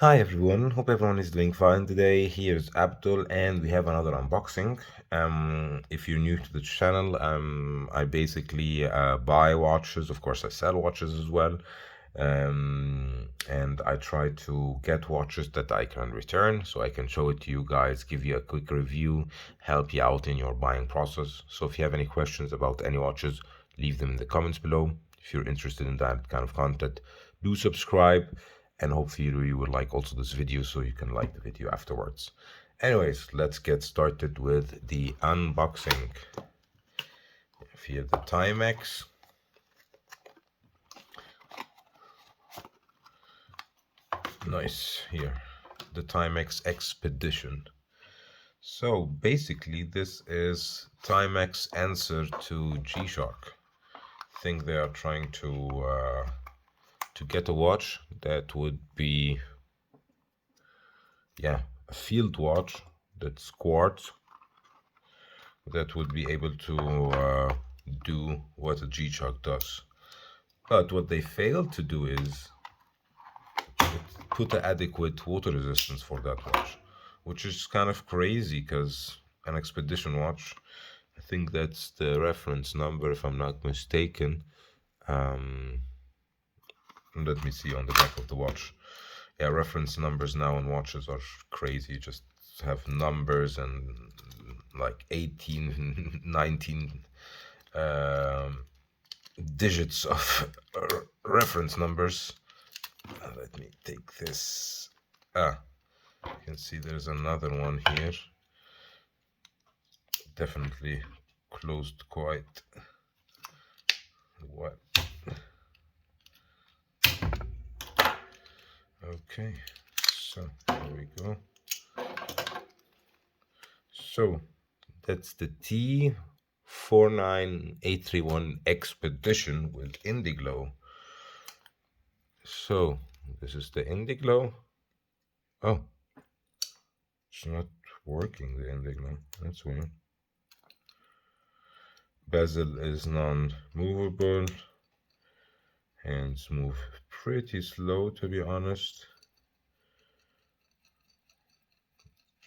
Hi everyone, hope everyone is doing fine today. Here's Abdul and we have another unboxing. If you're new to the channel, I basically buy watches. Of course, I sell watches as well. And I try to get watches that I can return so I can show it to you guys, give you a quick review, help you out in your buying process. So if you have any questions about any watches, leave them in the comments below. If you're interested in that kind of content, do subscribe, and hopefully you will like also this video so you can like the video afterwards. Anyways, let's get started with the unboxing. Here the Timex. Nice. Here the Timex Expedition. So basically this is Timex answer to G-Shock. I think they are trying to get a watch that would be, yeah, a field watch that's quartz, that would be able to do what a G-Shock does. But what they failed to do is put an adequate water resistance for that watch, which is kind of crazy because an expedition watch, I think that's the reference number if I'm not mistaken. Let me see on the back of the watch. Yeah, reference numbers now on watches are crazy. Just have numbers and like 18, 19 digits of reference numbers. Let me take this. You can see there's another one here. Definitely closed quite well. Okay, so here we go. So that's the T49831 Expedition with Indigolo. So this is the Indigolo. Oh, it's not working, the Indigolo. That's weird. Bezel is non-movable. Hands move pretty slow, to be honest.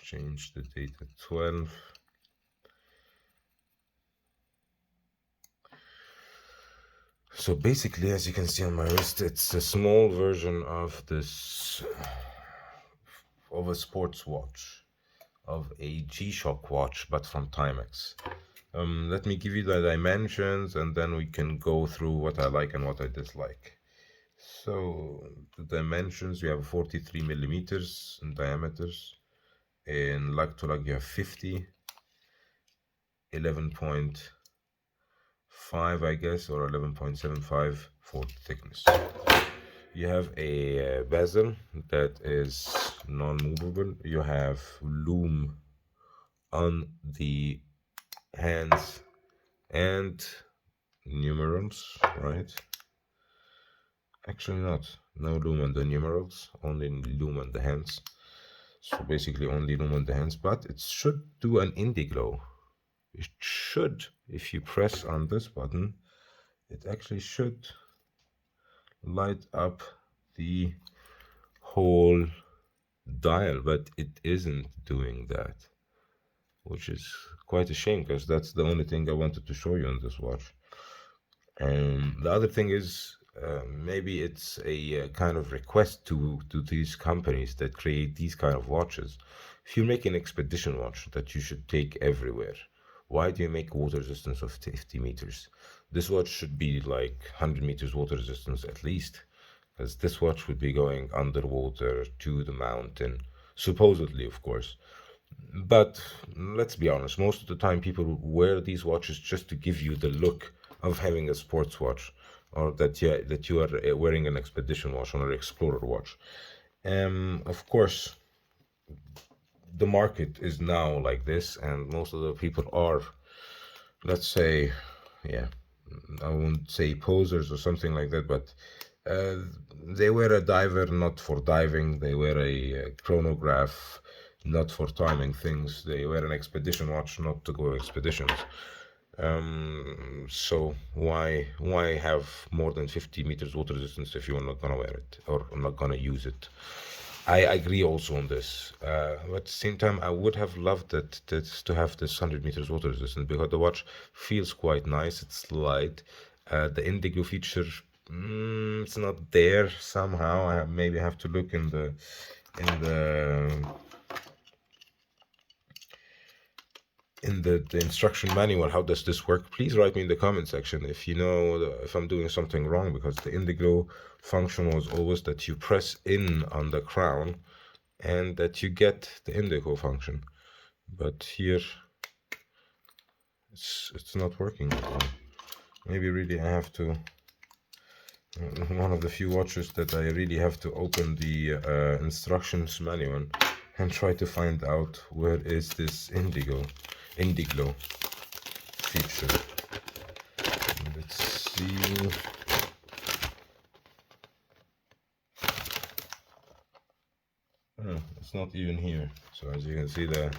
Change the date at 12. So basically, as you can see on my wrist, it's a small version of this, of a sports watch, of a G-Shock watch, but from Timex. Let me give you the dimensions and then we can go through what I like and what I dislike. So the dimensions, you have 43 millimeters in diameters. In lug to lug, you have 50, 11.5, I guess, or 11.75 for thickness. You have a bezel that is non-movable. You have loom on the hands and numerals, right? Actually not. No loom on the numerals, only loom on the hands. So basically only loom on the hands, but it should do an Indiglo. It should, if you press on this button, it actually should light up the whole dial, but it isn't doing that, which is quite a shame because that's the only thing I wanted to show you on this watch. And the other thing is, maybe it's a kind of request to these companies that create these kind of watches. If you make an expedition watch that you should take everywhere, why do you make water resistance of 50 meters? This watch should be like 100 meters water resistance at least, because this watch would be going underwater to the mountain, supposedly, of course. But let's be honest, most of the time people wear these watches just to give you the look of having a sports watch, or that you are wearing an expedition watch or an explorer watch. Of course, the market is now like this, and most of the people are, let's say, yeah, I won't say posers or something like that, but they wear a diver not for diving. They wear a chronograph not for timing things. They wear an expedition watch not to go expeditions. So why have more than 50 meters water resistance if you're not gonna wear it or not gonna use it? I agree also on this. But at the same time, I would have loved it to have this 100 meters water resistant because the watch feels quite nice. It's light. The indigo feature, it's not there somehow. I maybe have to look in the the instruction manual. How does this work? Please write me in the comment section if you know if I'm doing something wrong, because the indigo function was always that you press in on the crown and that you get the indigo function, but here it's not working at all. Maybe really I have to one of the few watches that I really have to open the instructions manual and try to find out where is this indiglo feature. Let's see. Oh, it's not even here. So as you can see there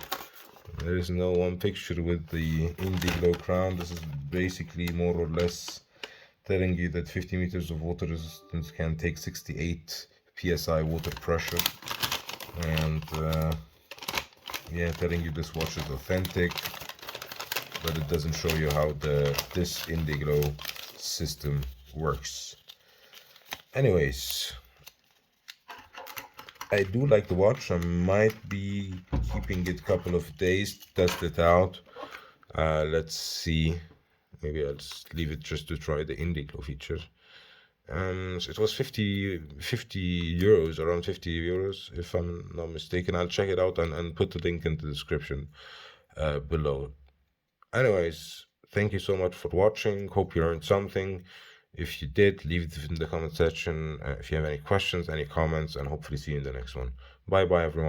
is no one picture with the indiglo crown. This is basically more or less telling you that 50 meters of water resistance can take 68 psi water pressure, and yeah, telling you this watch is authentic, but it doesn't show you how this indiglo system works. Anyways, I do like the watch. I might be keeping it a couple of days to test it out. Let's see. Maybe I'll just leave it just to try the Indiglo feature. So it was 50 euros, around 50 euros, if I'm not mistaken. I'll check it out and put the link in the description below. Anyways, thank you so much for watching. Hope you learned something. If you did, leave it in the comment section if you have any questions, any comments, and hopefully see you in the next one. Bye bye, everyone.